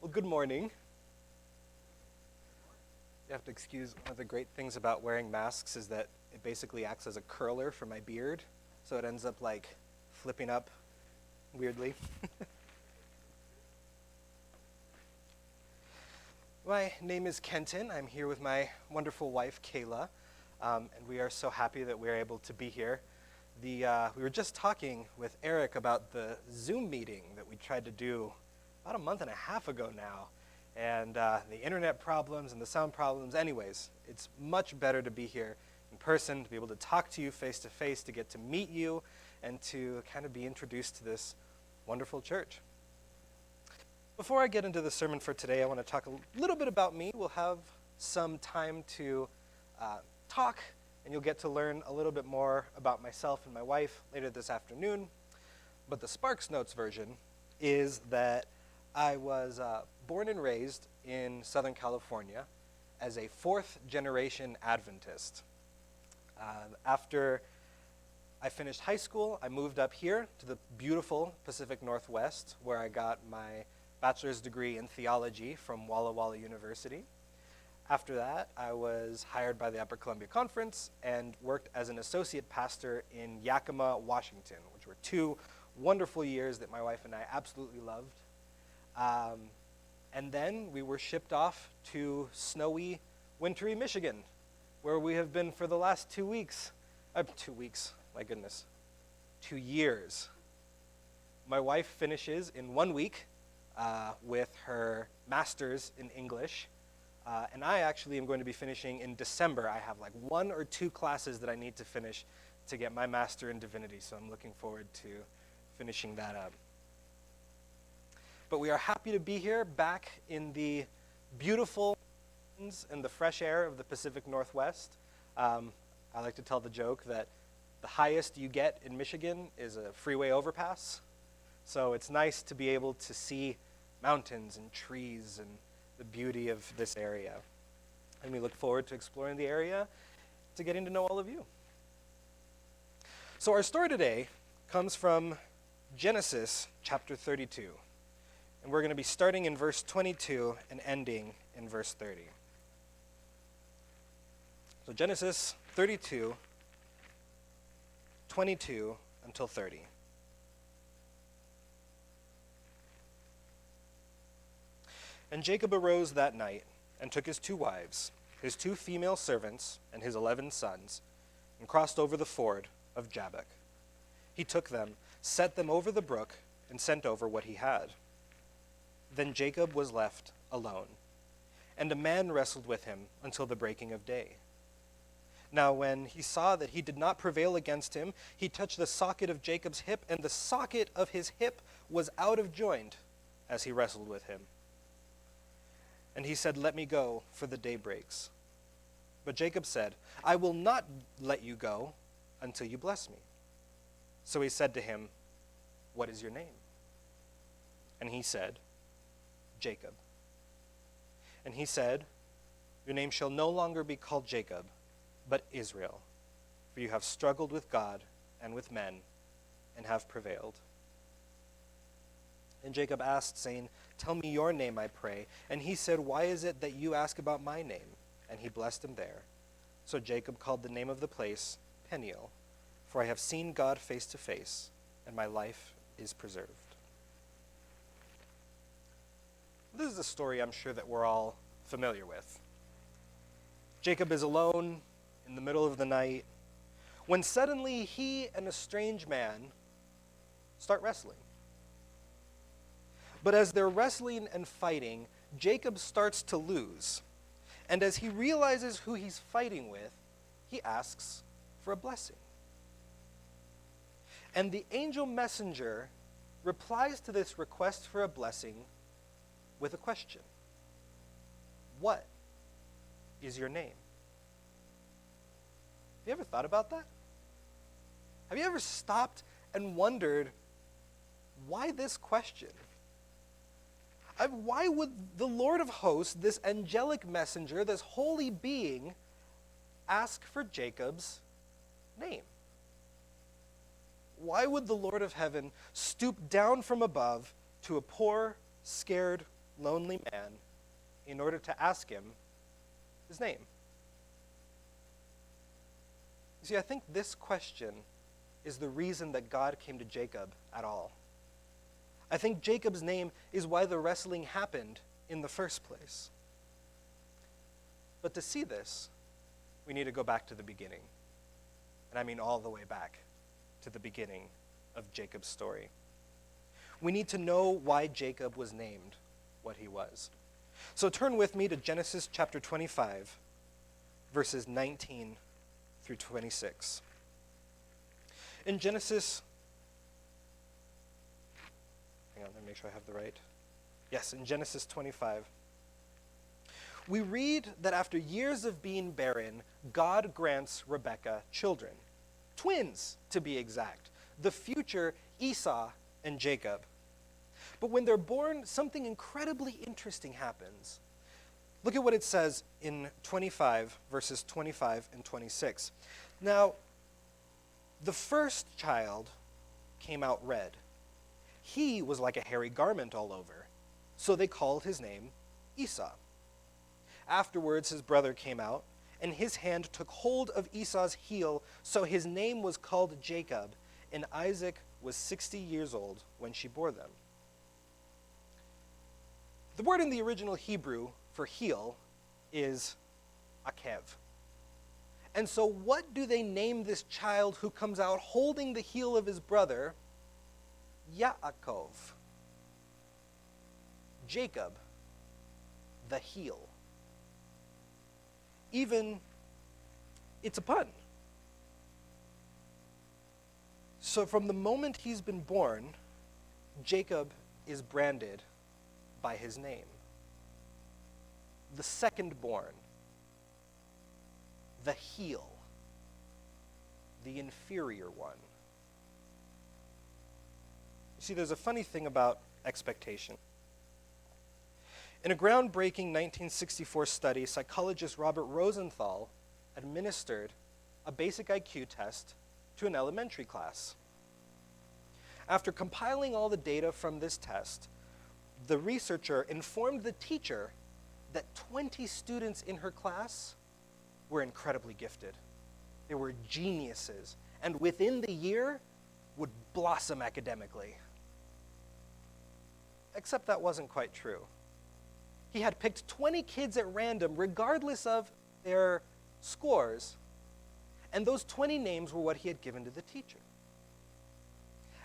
Well, good morning. You have to excuse one of the great things about wearing masks is that it basically acts as a curler for my beard, so it ends up like flipping up weirdly. My name is Kenton. I'm here with my wonderful wife, Kayla, and we are so happy that we're able to be here. We were just talking with Eric about the Zoom meeting that we tried to do about a month and a half ago now, and the internet problems and the sound problems. Anyways, it's much better to be here in person, to be able to talk to you face to face, to get to meet you, and to kind of be introduced to this wonderful church. Before I get into the sermon for today, I want to talk a little bit about me. We'll have some time to talk, and you'll get to learn a little bit more about myself and my wife later this afternoon. But the Sparks Notes version is that I was born and raised in Southern California as a fourth-generation Adventist. After I finished high school, I moved up here to the beautiful Pacific Northwest, where I got my bachelor's degree in theology from Walla Walla University. After that, I was hired by the Upper Columbia Conference and worked as an associate pastor in Yakima, Washington, which were 2 wonderful years that my wife and I absolutely loved. And then we were shipped off to snowy, wintry Michigan, where we have been for the last 2 weeks. 2 weeks, my goodness, 2 years. My wife finishes in 1 week with her master's in English. And I actually am going to be finishing in December. I have like 1 or 2 classes that I need to finish to get my master in divinity, so I'm looking forward to finishing that up. But we are happy to be here back in the beautiful and the fresh air of the Pacific Northwest. I like to tell the joke that the highest you get in Michigan is a freeway overpass. So it's nice to be able to see mountains and trees and the beauty of this area. And we look forward to exploring the area, to getting to know all of you. So our story today comes from Genesis chapter 32. And we're going to be starting in verse 22 and ending in verse 30. So Genesis 32, 22 until 30. And Jacob arose that night and took his 2 wives, his 2 female servants, and his 11 sons, and crossed over the ford of Jabbok. He took them, set them over the brook, and sent over what he had. Then Jacob was left alone, and a man wrestled with him until the breaking of day. Now when he saw that he did not prevail against him, he touched the socket of Jacob's hip, and the socket of his hip was out of joint as he wrestled with him. And he said, "Let me go, for the day breaks." But Jacob said, "I will not let you go until you bless me." So he said to him, "What is your name?" And he said, "Jacob." And he said, "Your name shall no longer be called Jacob, but Israel, for you have struggled with God and with men, and have prevailed." And Jacob asked, saying, "Tell me your name, I pray." And he said, "Why is it that you ask about my name?" And he blessed him there. So Jacob called the name of the place Peniel, for I have seen God face to face, and my life is preserved. This is a story I'm sure that we're all familiar with. Jacob is alone in the middle of the night, when suddenly he and a strange man start wrestling. But as they're wrestling and fighting, Jacob starts to lose. And as he realizes who he's fighting with, he asks for a blessing. And the angel messenger replies to this request for a blessing with a question. What is your name? Have you ever thought about that? Have you ever stopped and wondered, why this question? Why would the Lord of hosts, this angelic messenger, this holy being, ask for Jacob's name? Why would the Lord of heaven stoop down from above to a poor, scared lonely man in order to ask him his name? You see, I think this question is the reason that God came to Jacob at all. I think Jacob's name is why the wrestling happened in the first place. But to see this, we need to go back to the beginning. And I mean all the way back to the beginning of Jacob's story. We need to know why Jacob was named what he was. So turn with me to Genesis chapter 25, verses 19 through 26. In Genesis, hang on, let me make sure I have the right. Yes, in Genesis 25, we read that after years of being barren, God grants Rebekah children. Twins, to be exact. The future Esau and Jacob. But when they're born, something incredibly interesting happens. Look at what it says in 25, verses 25 and 26. Now, the first child came out red. He was like a hairy garment all over, so they called his name Esau. Afterwards, his brother came out, and his hand took hold of Esau's heel, so his name was called Jacob, and Isaac was 60 years old when she bore them. The word in the original Hebrew for heel is akev. And so what do they name this child who comes out holding the heel of his brother? Yaakov. Jacob, the heel. Even, it's a pun. So from the moment he's been born, Jacob is branded by his name. The second born, the heel, the inferior one. You see, there's a funny thing about expectation. In a groundbreaking 1964 study, psychologist Robert Rosenthal administered a basic IQ test to an elementary class. After compiling all the data from this test, the researcher informed the teacher that 20 students in her class were incredibly gifted. They were geniuses, and within the year would blossom academically. Except that wasn't quite true. He had picked 20 kids at random, regardless of their scores, and those 20 names were what he had given to the teacher.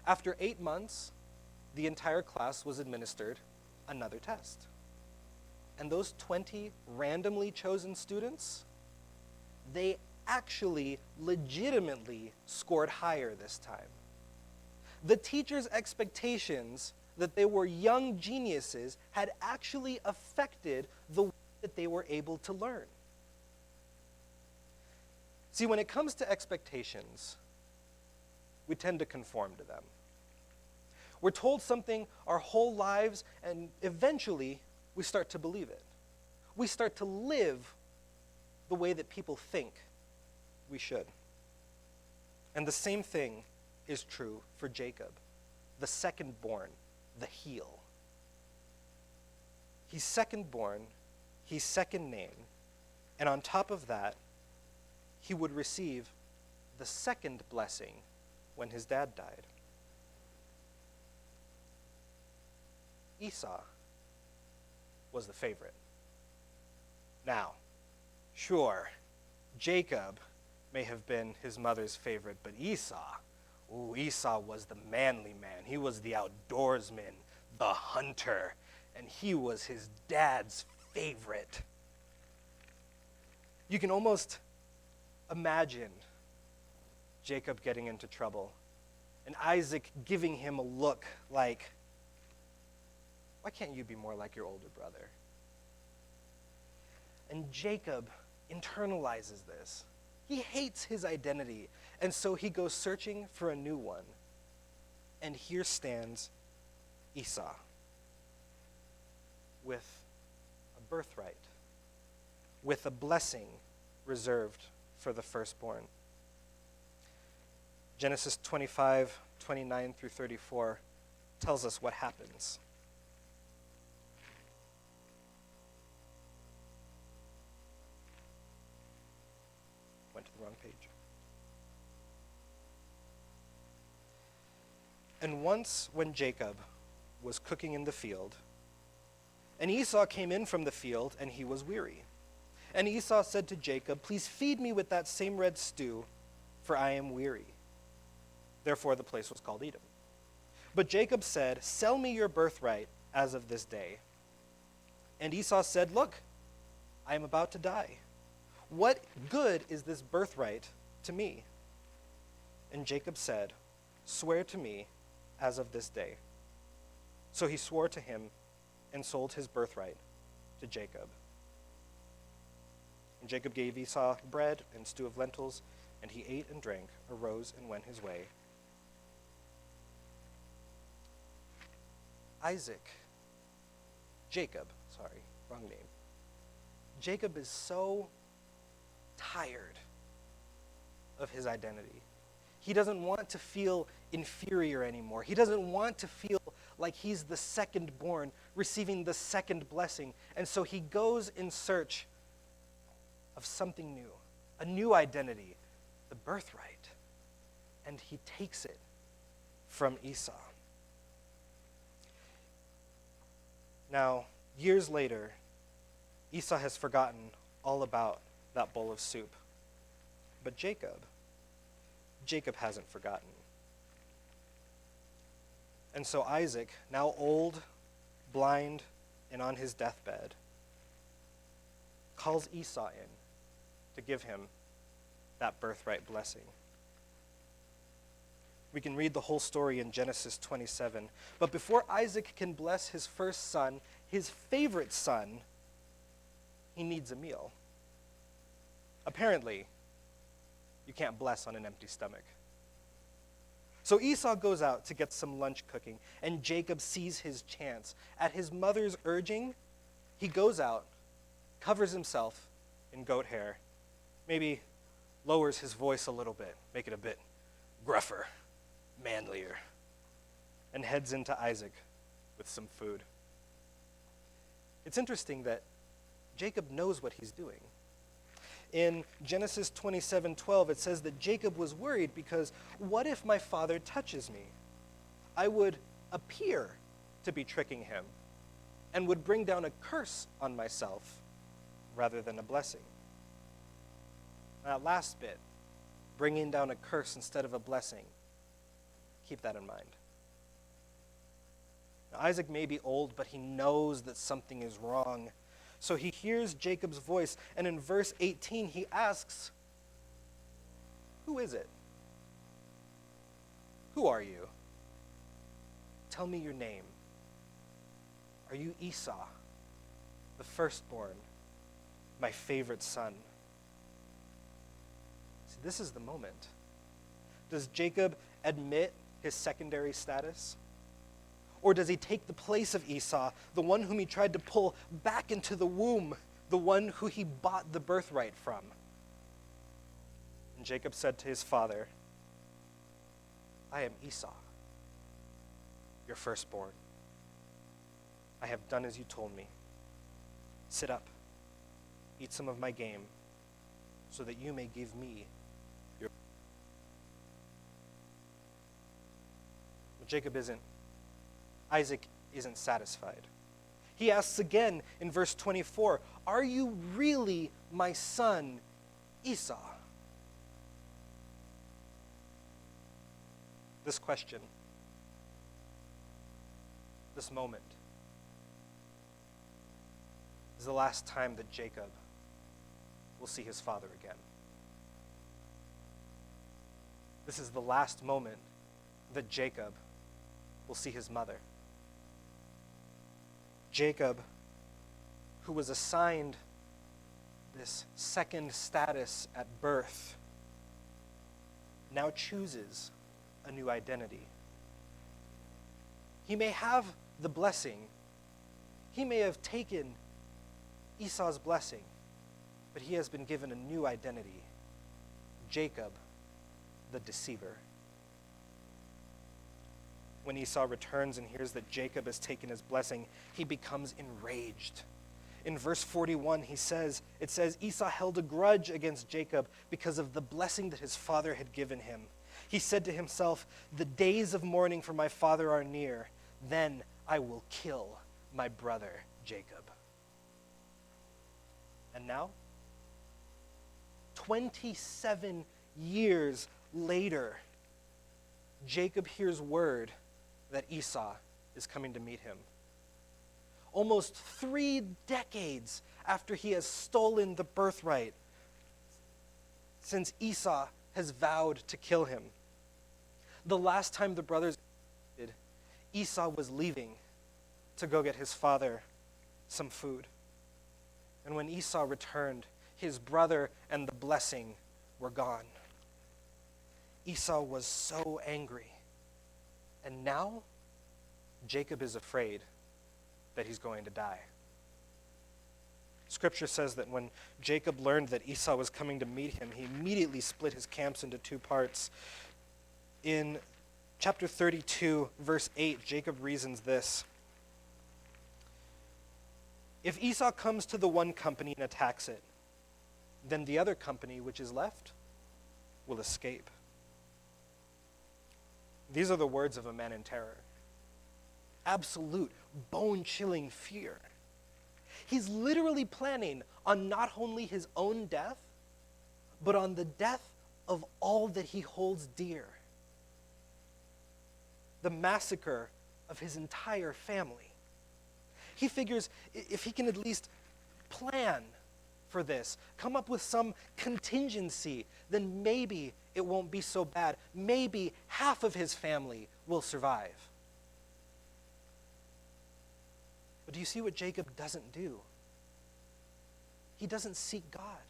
After 8 months, the entire class was administered another test. And those 20 randomly chosen students, they actually legitimately scored higher this time. The teacher's expectations that they were young geniuses had actually affected the way that they were able to learn. See, when it comes to expectations, we tend to conform to them. We're told something our whole lives, and eventually we start to believe it. We start to live the way that people think we should. And the same thing is true for Jacob, the second born, the heel. He's second born, he's second name, and on top of that, he would receive the second blessing when his dad died. Esau was the favorite. Now, sure, Jacob may have been his mother's favorite, but Esau was the manly man. He was the outdoorsman, the hunter, and he was his dad's favorite. You can almost imagine Jacob getting into trouble and Isaac giving him a look like, why can't you be more like your older brother? And Jacob internalizes this. He hates his identity, and so he goes searching for a new one. And here stands Esau with a birthright, with a blessing reserved for the firstborn. Genesis 25, 29 through 34 tells us what happens. went to the wrong page. And once when Jacob was cooking in the field, and Esau came in from the field, and he was weary. And Esau said to Jacob, "Please feed me with that same red stew, for I am weary." Therefore the place was called Edom. But Jacob said, "Sell me your birthright as of this day." And Esau said, "Look, I am about to die. What good is this birthright to me?" And Jacob said, "Swear to me as of this day." So he swore to him and sold his birthright to Jacob. And Jacob gave Esau bread and stew of lentils, and he ate and drank, arose and went his way. Wrong name. Jacob is so tired of his identity. He doesn't want to feel inferior anymore. He doesn't want to feel like he's the second born, receiving the second blessing. And so he goes in search of something new, a new identity, the birthright. And he takes it from Esau. Now, years later, Esau has forgotten all about that bowl of soup. But Jacob hasn't forgotten. And so Isaac, now old, blind, and on his deathbed, calls Esau in to give him that birthright blessing. We can read the whole story in Genesis 27. But before Isaac can bless his first son, his favorite son, he needs a meal. Apparently, you can't bless on an empty stomach. So Esau goes out to get some lunch cooking, and Jacob sees his chance. At his mother's urging, he goes out, covers himself in goat hair, maybe lowers his voice a little bit, make it a bit gruffer, manlier, and heads into Isaac with some food. It's interesting that Jacob knows what he's doing. In Genesis 27:12, it says that Jacob was worried because what if my father touches me? I would appear to be tricking him and would bring down a curse on myself rather than a blessing. That last bit, bringing down a curse instead of a blessing, keep that in mind. Now, Isaac may be old, but he knows that something is wrong. So he hears Jacob's voice, and in verse 18, he asks, "Who is it? Who are you? Tell me your name. Are you Esau, the firstborn, my favorite son?" See, this is the moment. Does Jacob admit his secondary status? Or does he take the place of Esau, the one whom he tried to pull back into the womb, the one who he bought the birthright from? And Jacob said to his father, "I am Esau, your firstborn. I have done as you told me. Sit up, eat some of my game, so that you may give me your..." But Isaac isn't satisfied. He asks again in verse 24, "Are you really my son, Esau?" This question, this moment, is the last time that Jacob will see his father again. This is the last moment that Jacob will see his mother. Jacob, who was assigned this second status at birth, now chooses a new identity. He may have the blessing. He may have taken Esau's blessing, but he has been given a new identity. Jacob, the deceiver. When Esau returns and hears that Jacob has taken his blessing, he becomes enraged. In verse 41, it says, Esau held a grudge against Jacob because of the blessing that his father had given him. He said to himself, "The days of mourning for my father are near. Then I will kill my brother Jacob." And now, 27 years later, Jacob hears word that Esau is coming to meet him. Almost 3 decades after he has stolen the birthright, since Esau has vowed to kill him. The last time the brothers did, Esau was leaving to go get his father some food. And when Esau returned, his brother and the blessing were gone. Esau was so angry. And now, Jacob is afraid that he's going to die. Scripture says that when Jacob learned that Esau was coming to meet him, he immediately split his camps into 2 parts. In chapter 32, verse 8, Jacob reasons this: "If Esau comes to the one company and attacks it, then the other company which is left will escape." These are the words of a man in terror. Absolute, bone-chilling fear. He's literally planning on not only his own death, but on the death of all that he holds dear. The massacre of his entire family. He figures if he can at least plan for this, come up with some contingency, then maybe it won't be so bad. Maybe half of his family will survive. But do you see what Jacob doesn't do? He doesn't seek God.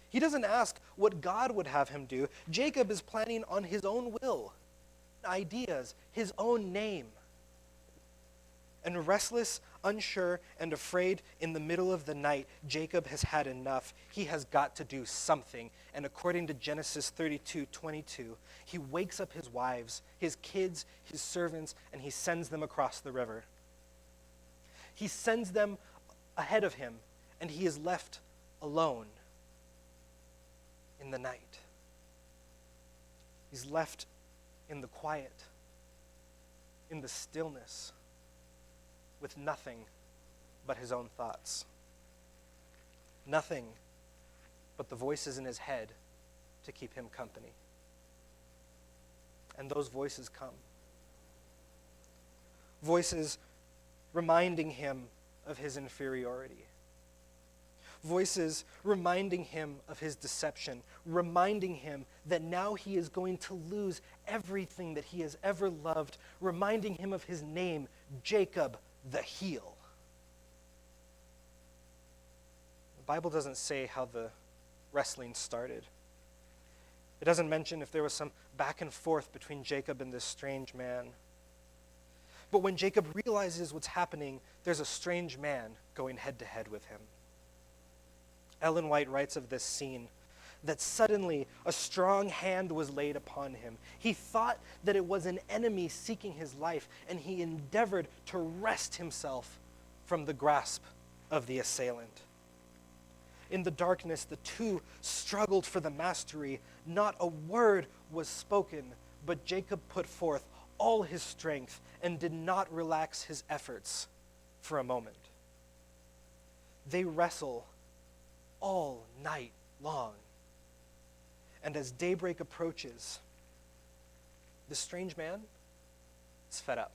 He doesn't ask what God would have him do. Jacob is planning on his own will, ideas, his own name. And restless, unsure, and afraid in the middle of the night, Jacob has had enough. He has got to do something. And according to Genesis 32:22, he wakes up his wives, his kids, his servants, and he sends them across the river. He sends them ahead of him, and he is left alone in the night. He's left in the quiet, in the stillness, with nothing but his own thoughts. Nothing but the voices in his head to keep him company. And those voices come. Voices reminding him of his inferiority. Voices reminding him of his deception, reminding him that now he is going to lose everything that he has ever loved, reminding him of his name, Jacob the heel. The Bible doesn't say how the wrestling started. It doesn't mention if there was some back and forth between Jacob and this strange man. But when Jacob realizes what's happening, there's a strange man going head to head with him. Ellen White writes of this scene that suddenly a strong hand was laid upon him. He thought that it was an enemy seeking his life, and he endeavored to wrest himself from the grasp of the assailant. In the darkness, the two struggled for the mastery. Not a word was spoken, but Jacob put forth all his strength and did not relax his efforts for a moment. They wrestle all night long. And as daybreak approaches, the strange man is fed up.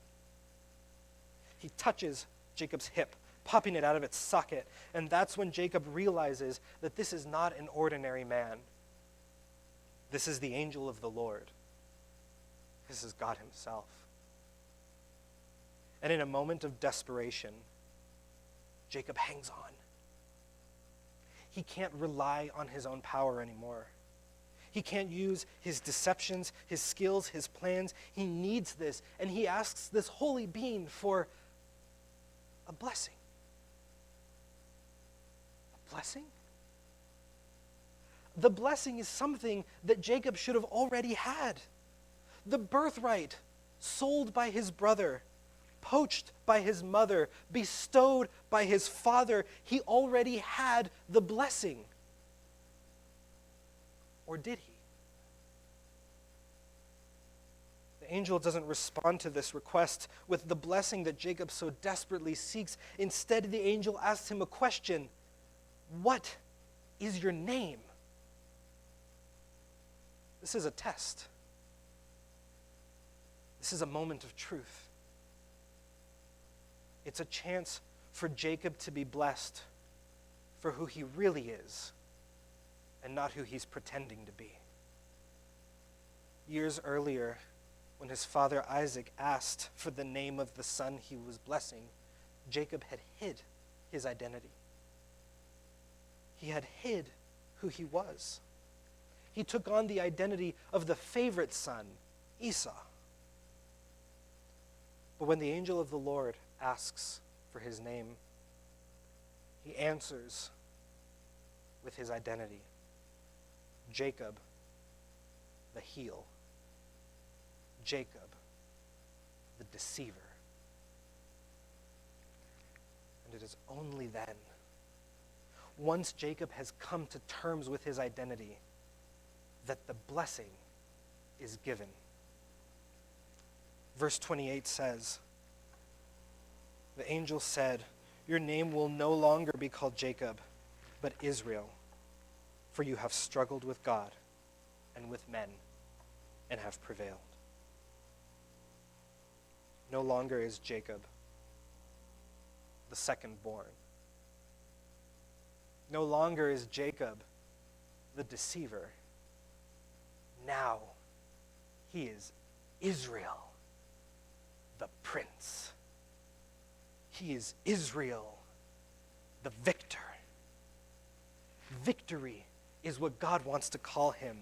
He touches Jacob's hip, popping it out of its socket, and that's when Jacob realizes that this is not an ordinary man. This is the angel of the Lord. This is God himself. And in a moment of desperation, Jacob hangs on. He can't rely on his own power anymore. He can't use his deceptions, his skills, his plans. He needs this, and he asks this holy being for a blessing. A blessing? The blessing is something that Jacob should have already had. The birthright sold by his brother, poached by his mother, bestowed by his father. He already had the blessing. Or did he? The angel doesn't respond to this request with the blessing that Jacob so desperately seeks. Instead, the angel asks him a question. What is your name? This is a test. This is a moment of truth. It's a chance for Jacob to be blessed for who he really is and not who he's pretending to be. Years earlier, when his father Isaac asked for the name of the son he was blessing, Jacob had hid his identity. He had hid who he was. He took on the identity of the favorite son, Esau. But when the angel of the Lord asks for his name, he answers with his identity. Jacob, the heel. Jacob, the deceiver. And it is only then, once Jacob has come to terms with his identity, that the blessing is given. Verse 28 says, the angel said, your name will no longer be called Jacob, but Israel, for you have struggled with God and with men and have prevailed. No longer is Jacob the second-born. No longer is Jacob the deceiver. Now he is Israel, the prince. He is Israel, the victor. Victory is what God wants to call him.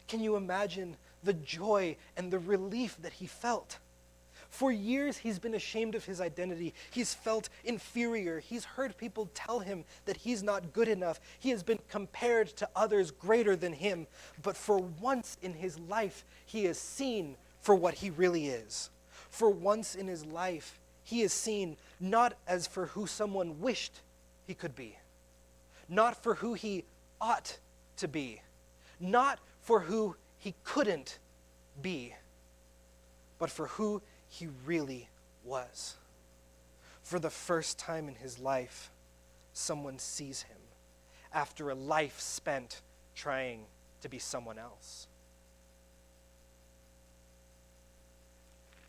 Can you imagine the joy and the relief that he felt? For years, he's been ashamed of his identity. He's felt inferior. He's heard people tell him that he's not good enough. He has been compared to others greater than him. But for once in his life, he is seen for what he really is. For once in his life, he is seen not as for who someone wished he could be, not for who he ought to be, not for who he couldn't be, but for who he really was. For the first time in his life, someone sees him after a life spent trying to be someone else.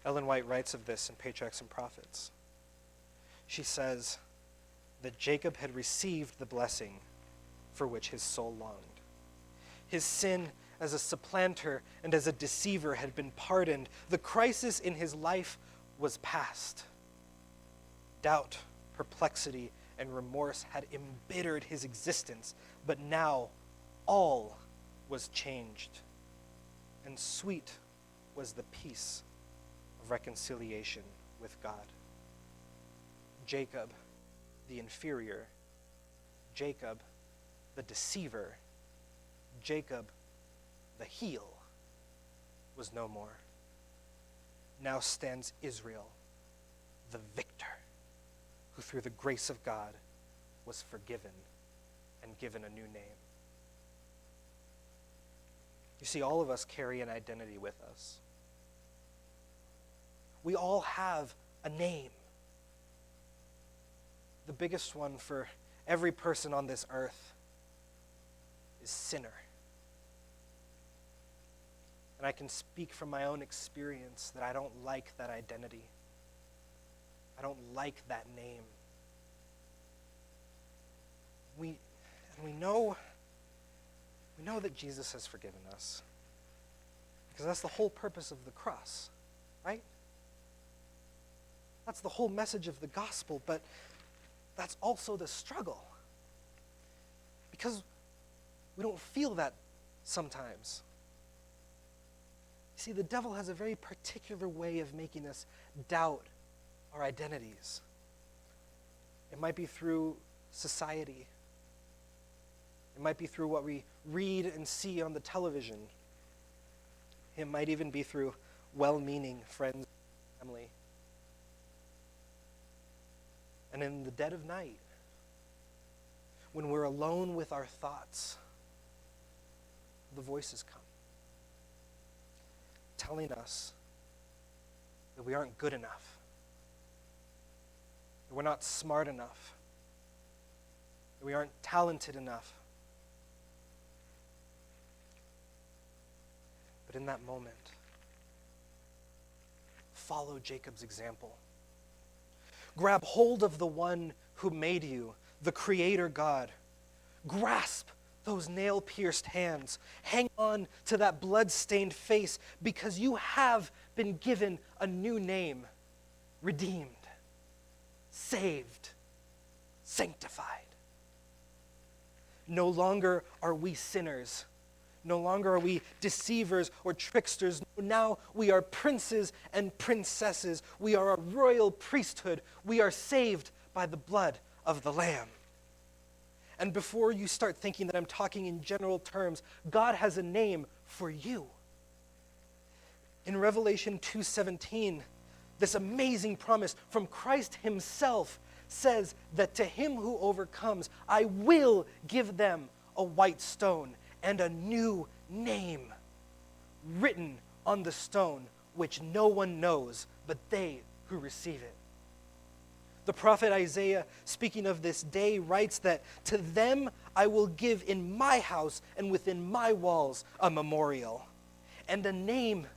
Ellen White writes of this in Patriarchs and Prophets. She says that Jacob had received the blessing for which his soul longed. His sin as a supplanter and as a deceiver had been pardoned. The crisis in his life was past. Doubt, perplexity, and remorse had embittered his existence, but now all was changed. And sweet was the peace of reconciliation with God. Jacob, the inferior, Jacob, the deceiver, Jacob, the heel, was no more. Now stands Israel, the victor, who through the grace of God was forgiven and given a new name. You see, all of us carry an identity with us. We all have a name. The biggest one for every person on this earth is sinner. And I can speak from my own experience that I don't like that identity. I don't like that name. We know that Jesus has forgiven us, because that's the whole purpose of the cross, right? That's the whole message of the gospel, but that's also the struggle, because we don't feel that sometimes. See, the devil has a very particular way of making us doubt our identities. It might be through society. It might be through what we read and see on the television. It might even be through well-meaning friends and family. And in the dead of night, when we're alone with our thoughts, the voices come, telling us that we aren't good enough, that we're not smart enough, that we aren't talented enough. But in that moment, follow Jacob's example. Grab hold of the one who made you, the Creator God. Grasp those nail-pierced hands. Hang on to that blood-stained face, because you have been given a new name: redeemed, saved, sanctified. No longer are we sinners. No longer are we deceivers or tricksters. Now we are princes and princesses. We are a royal priesthood. We are saved by the blood of the Lamb. And before you start thinking that I'm talking in general terms, God has a name for you. In Revelation 2:17, this amazing promise from Christ himself says that to him who overcomes, I will give them a white stone and a new name written on the stone, which no one knows but they who receive it. The prophet Isaiah, speaking of this day, writes that to them I will give in my house and within my walls a memorial, and a name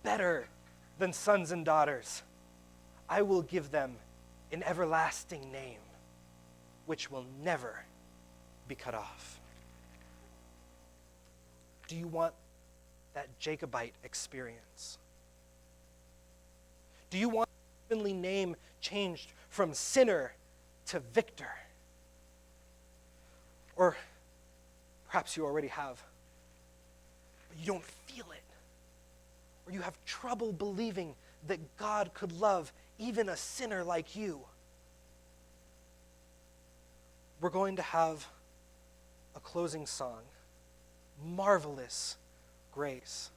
better than sons and daughters. I will give them an everlasting name, which will never be cut off. Do you want that Jacobite experience? Do you want the heavenly name changed from sinner to victor? Or perhaps you already have, but you don't feel it. Or you have trouble believing that God could love even a sinner like you. We're going to have a closing song, Marvelous Grace.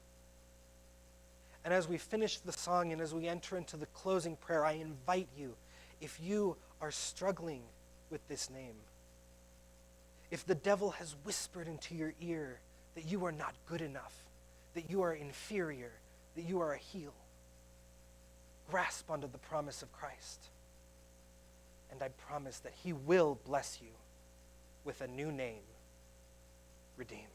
And as we finish the song and as we enter into the closing prayer, I invite you, if you are struggling with this name, if the devil has whispered into your ear that you are not good enough, that you are inferior, that you are a heel, grasp onto the promise of Christ. And I promise that he will bless you with a new name, redeemed.